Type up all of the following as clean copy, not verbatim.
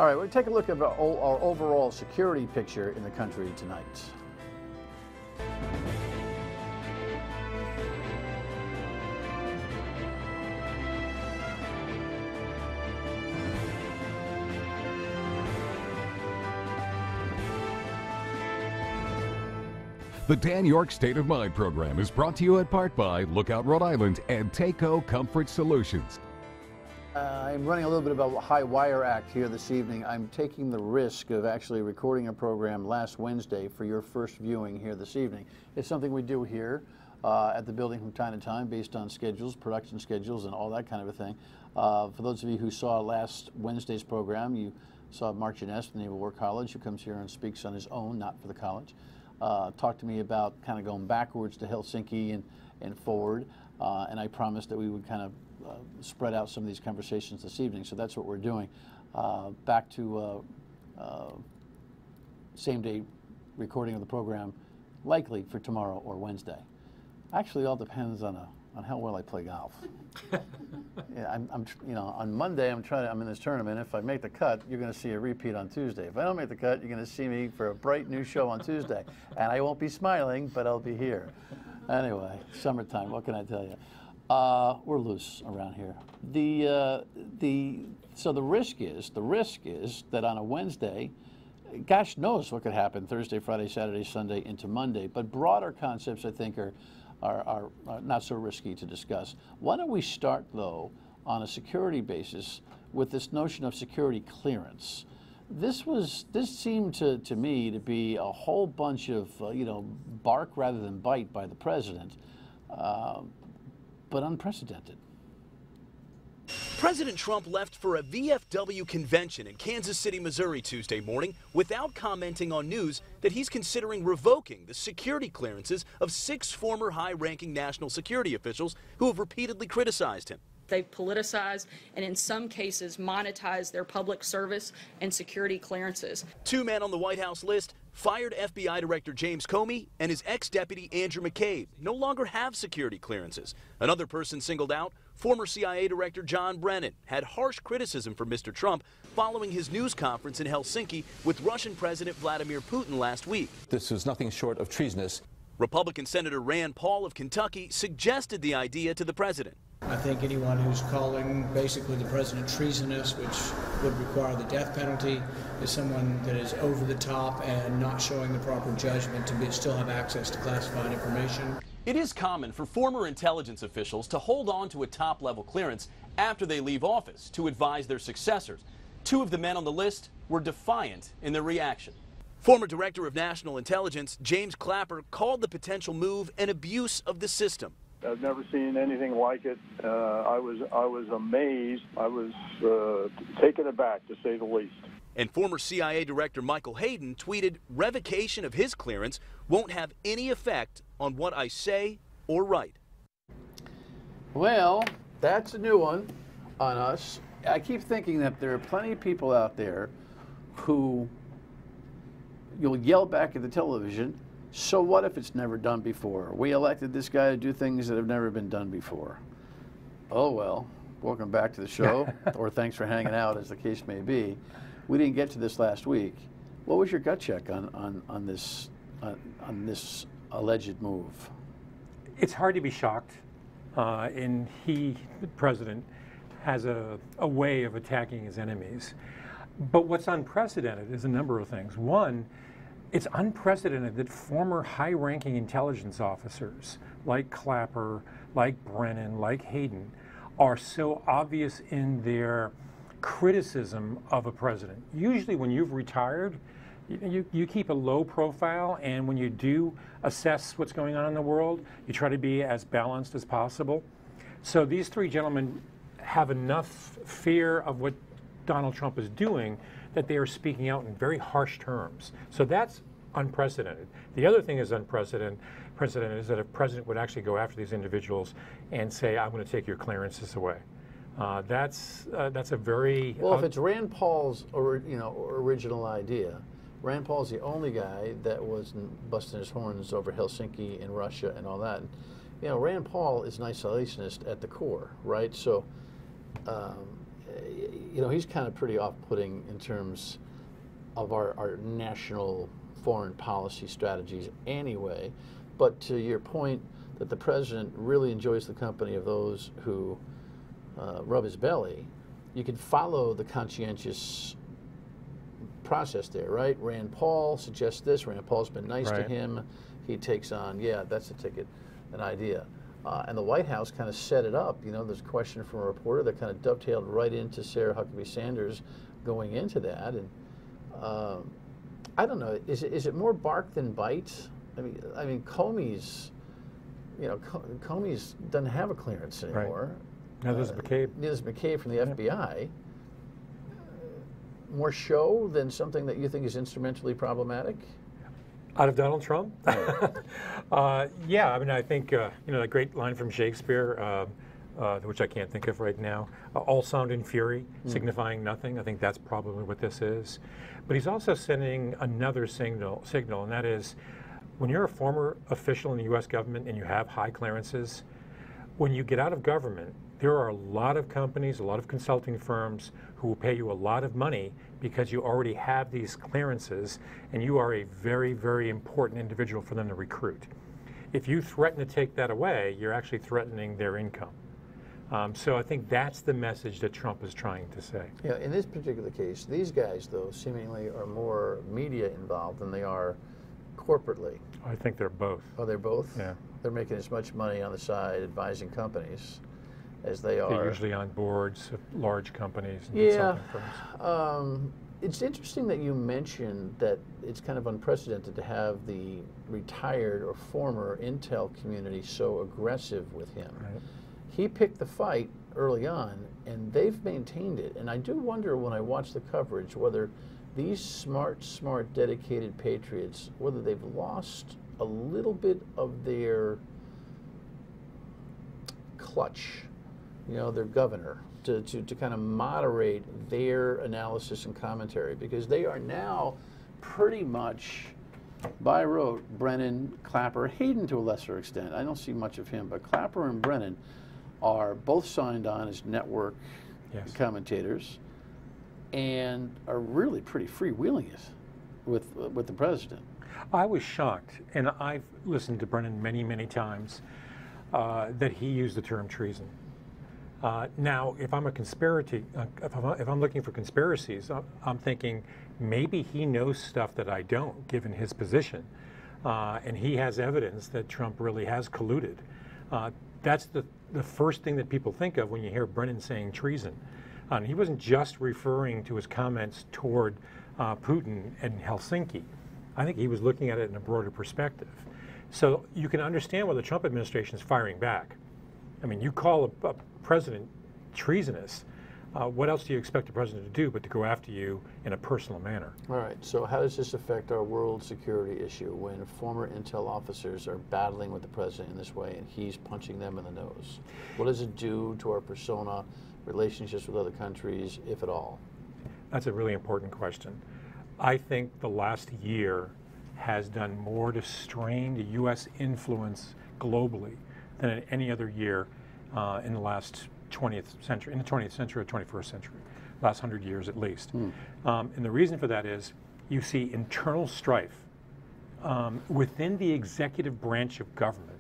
All right, we'll take a look at our overall security picture in the country tonight. The Dan Yorke State of Mind program is brought to you in part by Lookout Rhode Island and Takeo Comfort Solutions. I'm running a little bit of a high wire act here this evening. I'm taking the risk of actually recording a program last Wednesday for your first viewing here this evening. It's something we do here at the building from time to time based on schedules, production schedules, and all that kind of a thing. For those of you who saw last Wednesday's program, you saw Marc from Naval War College, who comes here and speaks on his own, not for the college. Talked to me about kind of going backwards to Helsinki and forward, and I promised that we would kind of spread out some of these conversations this evening, so that's what we're doing. Back to same-day recording of the program, likely for tomorrow or Wednesday. Actually, it all depends on how well I play golf. Yeah, on Monday I'm in this tournament. If I make the cut, you're going to see a repeat on Tuesday. If I don't make the cut, you're going to see me for a bright new show on Tuesday, and I won't be smiling, but I'll be here. Anyway, summertime. What can I tell you? We're loose around here. So the risk is that on a Wednesday, gosh knows what could happen Thursday, Friday, Saturday, Sunday into Monday. But broader concepts, I think, are not so risky to discuss. Why don't we start though on a security basis with this notion of security clearance? This seemed to me to be a whole bunch of bark rather than bite by the president. But unprecedented. President Trump left for a VFW convention in Kansas City, Missouri Tuesday morning without commenting on news that he's considering revoking the security clearances of 6 former high-ranking national security officials who have repeatedly criticized him. They've politicized and in some cases monetized their public service and security clearances. 2 men on the White House list, fired FBI Director James Comey and his ex-deputy Andrew McCabe, no longer have security clearances. Another person singled out, former CIA Director John Brennan, had harsh criticism for Mr. Trump following his news conference in Helsinki with Russian President Vladimir Putin last week. This is nothing short of treasonous. Republican Senator Rand Paul of Kentucky suggested the idea to the president. I think anyone who's calling basically the president treasonous, which would require the death penalty, is someone that is over the top and not showing the proper judgment to still have access to classified information. It is common for former intelligence officials to hold on to a top-level clearance after they leave office to advise their successors. 2 of the men on the list were defiant in their reaction. Former Director of National Intelligence James Clapper called the potential move an abuse of the system. I've never seen anything like it. I was amazed. I was taken aback, to say the least. And former CIA Director Michael Hayden tweeted, "Revocation of his clearance won't have any effect on what I say or write." Well, that's a new one on us. I keep thinking that there are plenty of people out there who you'll yell back at the television, so what if it's never done before? We elected this guy to do things that have never been done before. Oh well, welcome back to the show, or thanks for hanging out, as the case may be. We didn't get to this last week. What was your gut check on this alleged move? It's hard to be shocked, and the president, has a way of attacking his enemies. But what's unprecedented is a number of things. One, it's unprecedented that former high-ranking intelligence officers like Clapper, like Brennan, like Hayden are so obvious in their criticism of a president. Usually when you've retired, you keep a low profile, and when you do assess what's going on in the world, you try to be as balanced as possible. So these 3 gentlemen have enough fear of what Donald Trump is doing that they are speaking out in very harsh terms. So that's unprecedented. The other thing is unprecedented is that a president would actually go after these individuals and say, "I'm going to take your clearances away." That's a very well. If it's Rand Paul's original idea, Rand Paul's the only guy that wasn't busting his horns over Helsinki and Russia and all that. You know, Rand Paul is an isolationist at the core, right? So you know, he's kind of pretty off-putting in terms of our national foreign policy strategies anyway. But to your point that the president really enjoys the company of those who rub his belly, you can follow the conscientious process there, right? Rand Paul suggests this. Rand Paul's been nice to him. He takes on, yeah, that's a ticket, an idea. And the White House kind of set it up. You know, there's a question from a reporter that kind of dovetailed right into Sarah Huckabee Sanders going into that. And I don't know, is it more bark than bite? I mean, Comey's, you know, Comey's doesn't have a clearance anymore. Neither's McCabe. Neither's McCabe from the FBI. More show than something that you think is instrumentally problematic? Out of Donald Trump? Yeah, I mean, I think, you know, a great line from Shakespeare, which I can't think of right now, all sound and fury, signifying nothing. I think that's probably what this is. But he's also sending another signal, and that is, when you're a former official in the U.S. government and you have high clearances, when you get out of government, there are a lot of companies, a lot of consulting firms who will pay you a lot of money because you already have these clearances and you are a very, very important individual for them to recruit. If you threaten to take that away, you're actually threatening their income. So I think that's the message that Trump is trying to say. Yeah, in this particular case, these guys, though, seemingly are more media involved than they are corporately. I think they're both. Oh, they're both? Yeah. They're making as much money on the side advising companies as they are. They're usually on boards of large companies and consulting firms. It's interesting that you mentioned that it's kind of unprecedented to have the retired or former intel community so aggressive with him. Right. He picked the fight early on, and they've maintained it. And I do wonder when I watch the coverage whether these smart, dedicated patriots, whether they've lost a little bit of their clutch, you know, their governor, to kind of moderate their analysis and commentary, because they are now pretty much by rote. Brennan, Clapper, Hayden to a lesser extent. I don't see much of him, but Clapper and Brennan are both signed on as network commentators and are really pretty freewheeling it with the president. I was shocked, and I've listened to Brennan many, many times, that he used the term treason. Now, if I'm a conspiracy, if I'm looking for conspiracies, I'm thinking maybe he knows stuff that I don't, given his position, and he has evidence that Trump really has colluded. That's the first thing that people think of when you hear Brennan saying treason. He wasn't just referring to his comments toward Putin and Helsinki. I think he was looking at it in a broader perspective. So you can understand why the Trump administration is firing back. I mean, you call a president treasonous, what else do you expect the president to do but to go after you in a personal manner? All right, so how does this affect our world security issue when former intel officers are battling with the president in this way and he's punching them in the nose? What does it do to our persona, relationships with other countries, if at all? That's a really important question. I think the last year has done more to strain the U.S. influence globally than in any other year in the last 20th century, in the 20th century or 21st century, last 100 years at least. And the reason for that is you see internal strife within the executive branch of government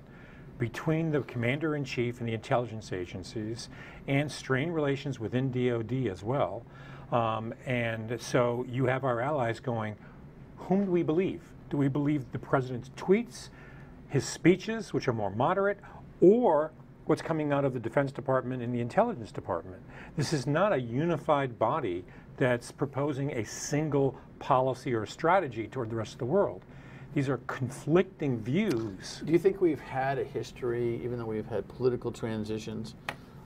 between the commander-in-chief and the intelligence agencies, and strained relations within DOD as well. And so you have our allies going, whom do we believe? Do we believe the president's tweets, his speeches, which are more moderate, or what's coming out of the Defense Department and the Intelligence Department? This is not a unified body that's proposing a single policy or strategy toward the rest of the world. These are conflicting views. Do you think we've had a history, even though we've had political transitions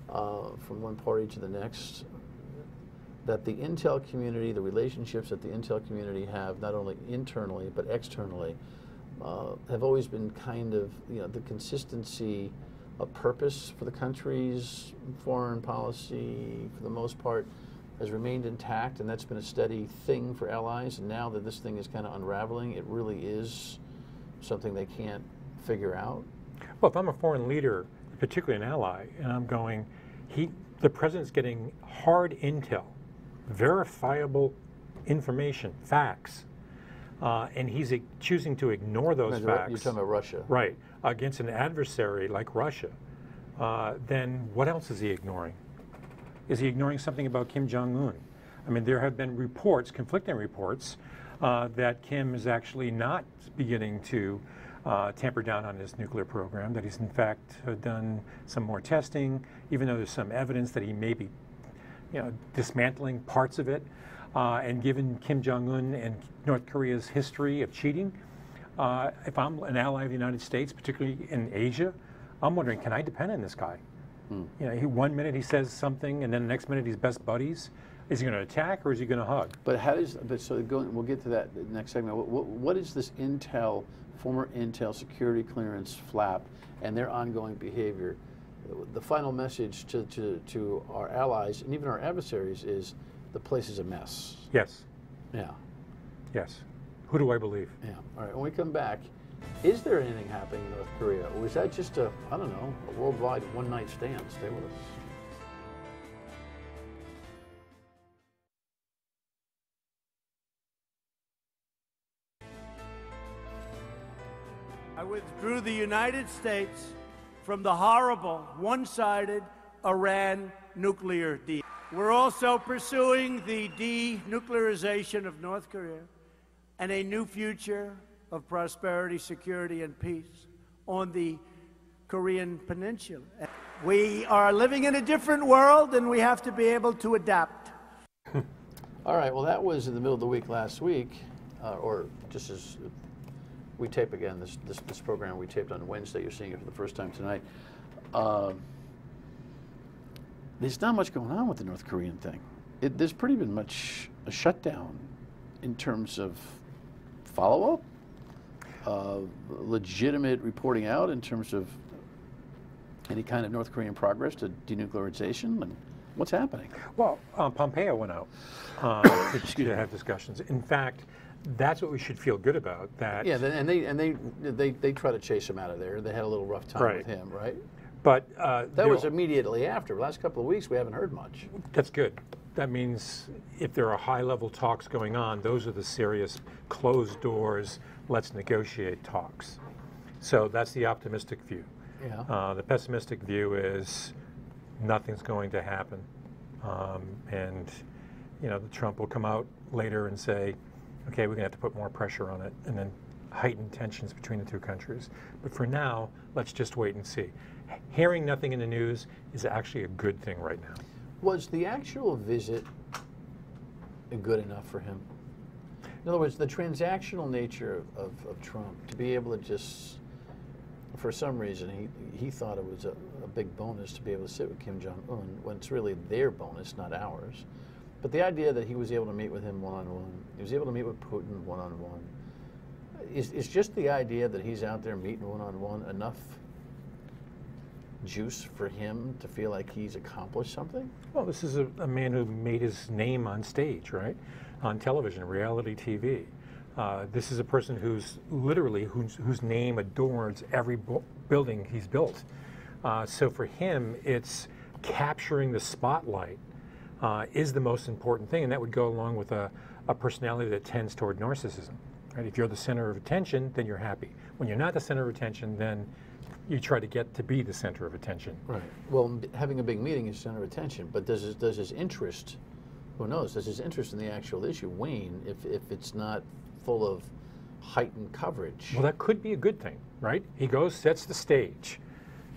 from one party to the next, that the intel community, the relationships that the intel community have, not only internally but externally, have always been kind of, you know, the consistency of purpose for the country's foreign policy, for the most part, has remained intact, and that's been a steady thing for allies. And now that this thing is kind of unraveling, it really is something they can't figure out? Well, if I'm a foreign leader, particularly an ally, and I'm going, the president's getting hard intel verifiable information, facts, and he's choosing to ignore those facts. You're talking about Russia. Right, against an adversary like Russia, then what else is he ignoring? Is he ignoring something about Kim Jong-un? I mean, there have been reports, conflicting reports, that Kim is actually not beginning to tamper down on his nuclear program, that he's in fact done some more testing, even though there's some evidence that he may be dismantling parts of it. And given Kim Jong-un and North Korea's history of cheating, if I'm an ally of the United States, particularly in Asia, I'm wondering, can I depend on this guy? One minute he says something, and then the next minute he's best buddies. Is he going to attack or is he going to hug? But how does? We'll get to that next segment. What is this Intel, former Intel security clearance flap, and their ongoing behavior? The final message to our allies and even our adversaries is the place is a mess. Yes. Yeah. Yes. Who do I believe? Yeah. All right. When we come back, is there anything happening in North Korea, or is that just a worldwide one-night stand? Stay with us. I withdrew the United States from the horrible, one-sided Iran nuclear deal. We're also pursuing the denuclearization of North Korea and a new future of prosperity, security, and peace on the Korean Peninsula. We are living in a different world, and we have to be able to adapt. All right, well, that was in the middle of the week last week, or just as we tape again, this program we taped on Wednesday. You're seeing it for the first time tonight. There's not much going on with the North Korean thing. There's pretty been much a shutdown in terms of follow-up, legitimate reporting out in terms of any kind of North Korean progress to denuclearization. And what's happening? Well, Pompeo went out to have discussions. In fact, that's what we should feel good about. That and they try to chase him out of there. They had a little rough time with him, right? But that was immediately after. The last couple of weeks, we haven't heard much. That's good. That means if there are high-level talks going on, those are the serious closed doors, let's negotiate talks. So that's the optimistic view. Yeah. The pessimistic view is nothing's going to happen, and the Trump will come out later and say, okay, we're going to have to put more pressure on it, and then heighten tensions between the two countries. But for now, let's just wait and see. Hearing nothing in the news is actually a good thing right now. Was the actual visit good enough for him? In other words, the transactional nature of Trump, to be able to just, for some reason, he thought it was a big bonus to be able to sit with Kim Jong-un when it's really their bonus, not ours. But the idea that he was able to meet with him one-on-one, he was able to meet with Putin one-on-one, is just the idea that he's out there meeting one-on-one enough juice for him to feel like he's accomplished something? Well, this is a man who made his name on stage, right? On television, reality TV. This is a person who's literally, whose name adorns every building he's built. So for him, it's capturing the spotlight is the most important thing, and that would go along with a personality that tends toward narcissism. Right? If you're the center of attention, then you're happy. When you're not the center of attention, then you try to get to be the center of attention. Right. Well, having a big meeting is center of attention, but does his interest, who knows, does his interest in the actual issue wane if it's not full of heightened coverage? Well, that could be a good thing, right? He goes, sets the stage,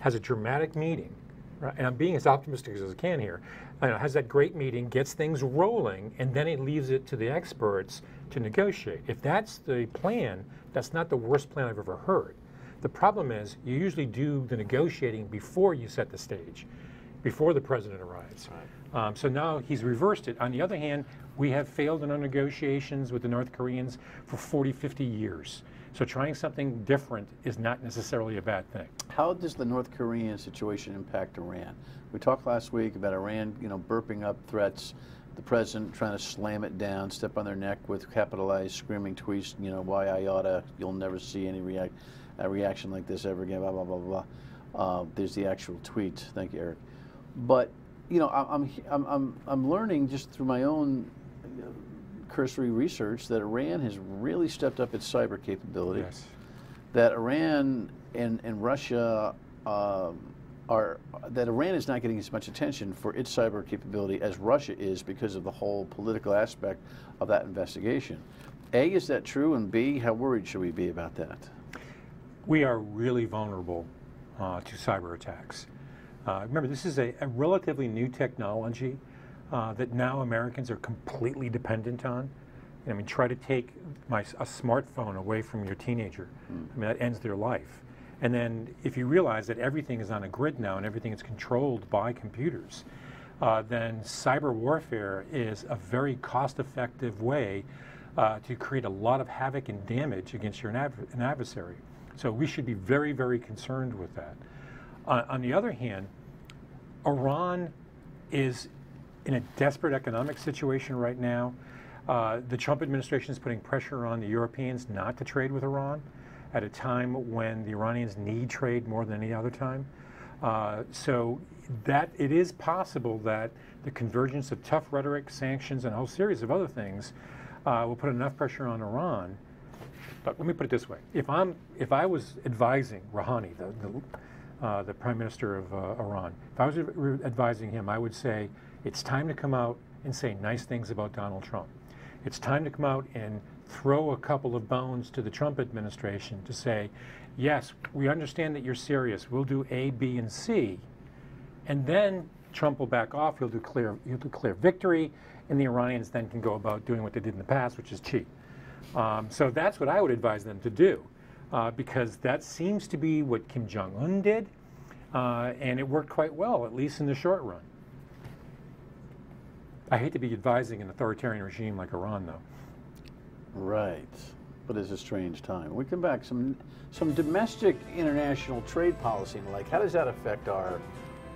has a dramatic meeting, right? And I'm being as optimistic as I can here. Has that great meeting, gets things rolling, and then he leaves it to the experts to negotiate. If that's the plan, that's not the worst plan I've ever heard. The problem is you usually do the negotiating before you set the stage, before the president arrives. Right. So now he's reversed it. On the other hand, we have failed in our negotiations with the North Koreans for 40, 50 years. So trying something different is not necessarily a bad thing. How does the North Korean situation impact Iran? We talked last week about Iran, burping up threats, the president trying to slam it down, step on their neck with capitalized screaming tweets, why I oughta, you'll never see any reaction like this ever again, blah, blah, blah, blah. There's the actual tweet. Thank you, Eric. But you know, I'm learning just through my own cursory research that Iran has really stepped up its cyber capability. Yes. That Iran and Russia that Iran is not getting as much attention for its cyber capability as Russia is because of the whole political aspect of that investigation. A, is that true? And B, how worried should we be about that? We are really vulnerable to cyber attacks. Remember, this is a relatively new technology that now Americans are completely dependent on. I mean, try to take a smartphone away from your teenager. I mean, that ends their life. And then if you realize that everything is on a grid now and everything is controlled by computers, then cyber warfare is a very cost-effective way to create a lot of havoc and damage against an adversary. So we should be very, very concerned with that. On the other hand, Iran is in a desperate economic situation right now. The Trump administration is putting pressure on the Europeans not to trade with Iran at a time when the Iranians need trade more than any other time. So that it is possible that the convergence of tough rhetoric, sanctions, and a whole series of other things will put enough pressure on Iran. But let me put it this way: if I was advising Rouhani, the Prime Minister of Iran, if I was advising him, I would say it's time to come out and say nice things about Donald Trump. It's time to come out and throw a couple of bones to the Trump administration to say, yes, we understand that you're serious. We'll do A, B, and C, and then Trump will back off. He'll declare victory, and the Iranians then can go about doing what they did in the past, which is cheat. So that's what I would advise them to do, because that seems to be what Kim Jong-un did, and it worked quite well, at least in the short run. I hate to be advising an authoritarian regime like Iran, though. Right, but it's a strange time. We come back, some domestic international trade policy and like, how does that affect our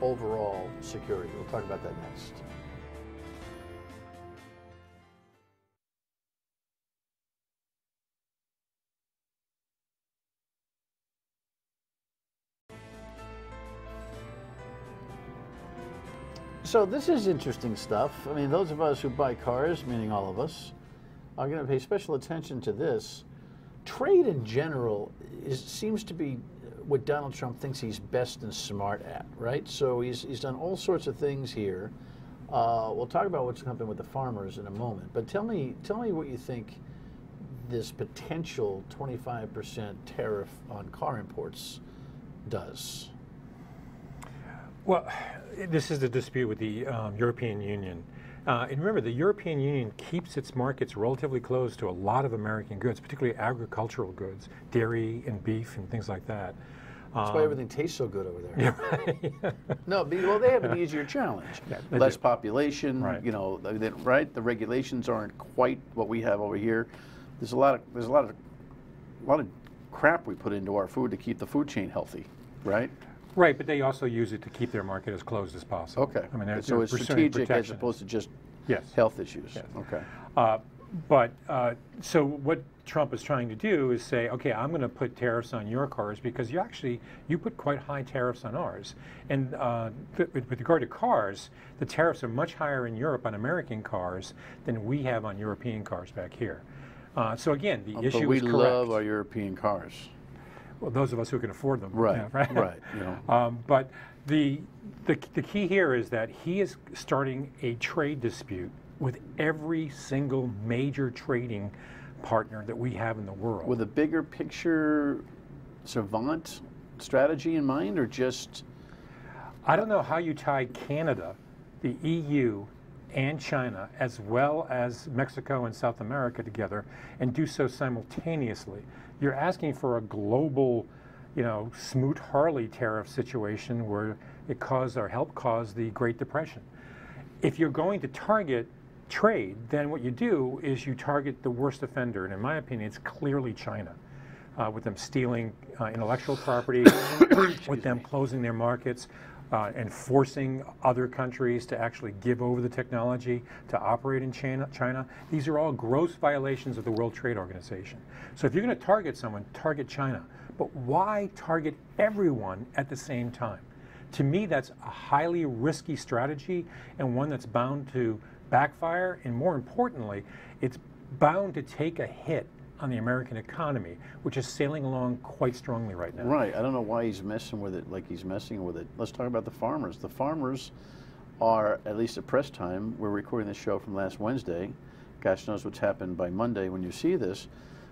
overall security? We'll talk about that next. So this is interesting stuff. I mean, those of us who buy cars, meaning all of us, are going to pay special attention to this. Trade in general seems to be what Donald Trump thinks he's best and smart at, right? So he's done all sorts of things here. We'll talk about what's happening with the farmers in a moment. But tell me what you think this potential 25% tariff on car imports does. Well, this is the dispute with the European Union. And remember, the European Union keeps its markets relatively closed to a lot of American goods, particularly agricultural goods, dairy and beef and things like that. That's why everything tastes so good over there. Yeah, right. No, well, they have an easier challenge. Yeah, less population, right. You know, right? The regulations aren't quite what we have over here. There's a lot of crap we put into our food to keep the food chain healthy, right? Right, but they also use it to keep their market as closed as possible. Okay. I mean, so it's strategic as opposed to just health issues. Yes. Okay. So what Trump is trying to do is say, okay, I'm going to put tariffs on your cars because you put quite high tariffs on ours. And with regard to cars, the tariffs are much higher in Europe on American cars than we have on European cars back here. So again, the issue is correct. But we love our European cars. Well, those of us who can afford them. Right, yeah, right. Right. You know. But the key here is that he is starting a trade dispute with every single major trading partner that we have in the world. With a bigger picture savant strategy in mind, or just? I don't know how you tie Canada, the EU, and China, as well as Mexico and South America together, and do so simultaneously. You're asking for a global, Smoot-Hawley tariff situation where it helped cause the Great Depression. If you're going to target trade, then what you do is you target the worst offender, and in my opinion, it's clearly China, with them stealing intellectual property, with them closing their markets, and forcing other countries to actually give over the technology to operate in China. These are all gross violations of the World Trade Organization. So if you're going to target someone, target China. But why target everyone at the same time? To me, that's a highly risky strategy and one that's bound to backfire, and more importantly, it's bound to take a hit on the American economy, which is sailing along quite strongly right now. Right. I don't know why he's messing with it like he's messing with it. Let's talk about the farmers. The farmers are, at least at press time, we're recording this show from last Wednesday. Gosh knows what's happened by Monday when you see this.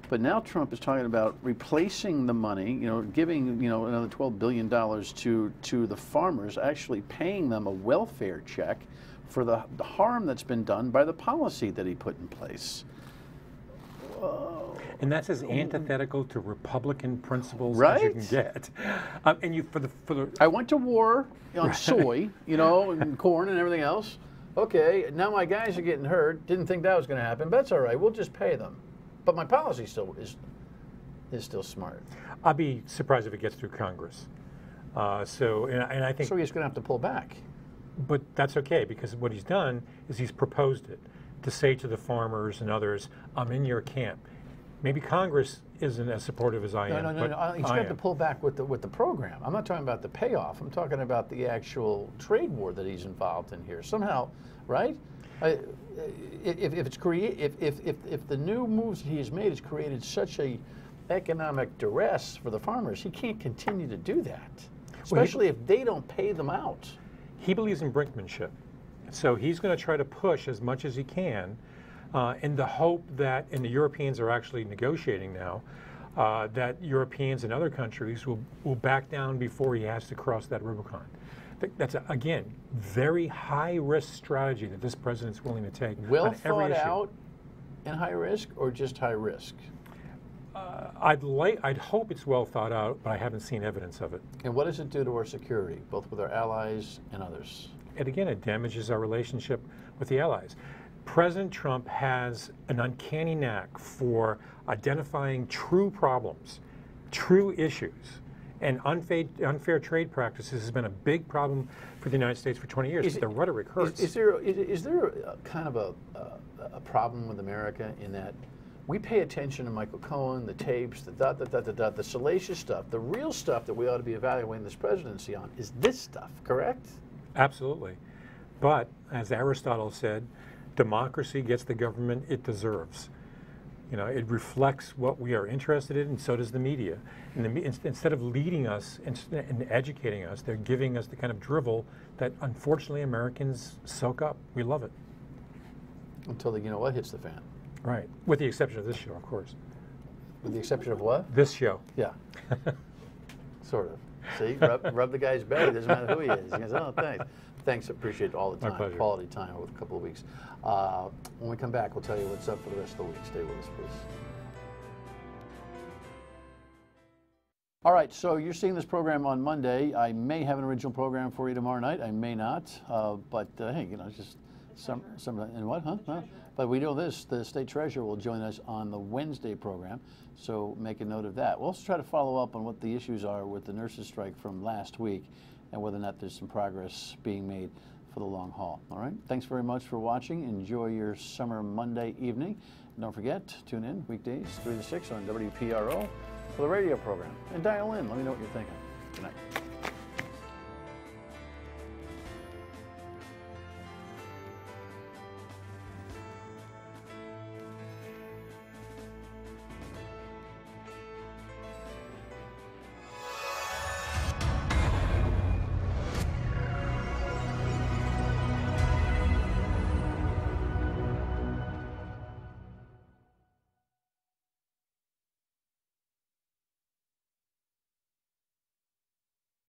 But now Trump is talking about replacing the money, you know, giving, you know, another $12 billion to the farmers, actually paying them a welfare check for the harm that's been done by the policy that he put in place. Whoa. And that's as antithetical to Republican principles right? as you can get. And you, for the I went to war on soy, you know, and corn and everything else. Okay, now my guys are getting hurt. Didn't think that was going to happen, but that's all right. We'll just pay them. But my policy still is still smart. I'll be surprised if it gets through Congress. And I think. So he's going to have to pull back. But that's okay, because what he's done is he's proposed it to say to the farmers and others, "I'm in your camp." Maybe Congress isn't as supportive as I am. No. He's got to pull back with the program. I'm not talking about the payoff. I'm talking about the actual trade war that he's involved in here. Somehow, right? If the new moves that he has made has created such a economic duress for the farmers, he can't continue to do that, especially if they don't pay them out. He believes in brinkmanship, so he's going to try to push as much as he can in the hope that, and the Europeans are actually negotiating now, that Europeans and other countries will back down before he has to cross that Rubicon. That's, again, very high-risk strategy that this president's willing to take on every issue. Well thought out and high risk, or just high risk? I'd hope it's well thought out, but I haven't seen evidence of it. And what does it do to our security, both with our allies and others? And again, it damages our relationship with the allies. President Trump has an uncanny knack for identifying true problems, true issues. And unfair trade practices has been a big problem for the United States for 20 years. The rhetoric hurts. Is there a kind of a problem with America in that we pay attention to Michael Cohen, the tapes, the salacious stuff. The real stuff that we ought to be evaluating this presidency on is this stuff, correct? Absolutely. But, as Aristotle said, democracy gets the government it deserves. You know, it reflects what we are interested in, and so does the media. And instead of leading us and educating us, they're giving us the kind of drivel that, unfortunately, Americans soak up. We love it. Until you know what hits the fan. Right. With the exception of this show, of course. With the exception of what? This show. Yeah. Sort of. See, rub the guy's belly. Doesn't matter who he is. He goes, oh, thanks. Thanks, appreciate all the time. My pleasure. Quality time over a couple of weeks. When we come back, we'll tell you what's up for the rest of the week. Stay with us, please. All right, so you're seeing this program on Monday. I may have an original program for you tomorrow night. I may not. But hey, you know, just some and what, huh? But we know this, the state treasurer will join us on the Wednesday program, so make a note of that. We'll also try to follow up on what the issues are with the nurses' strike from last week and whether or not there's some progress being made for the long haul. All right, thanks very much for watching. Enjoy your summer Monday evening. And don't forget, tune in weekdays 3 to 6 on WPRO for the radio program. And dial in. Let me know what you're thinking. Good night.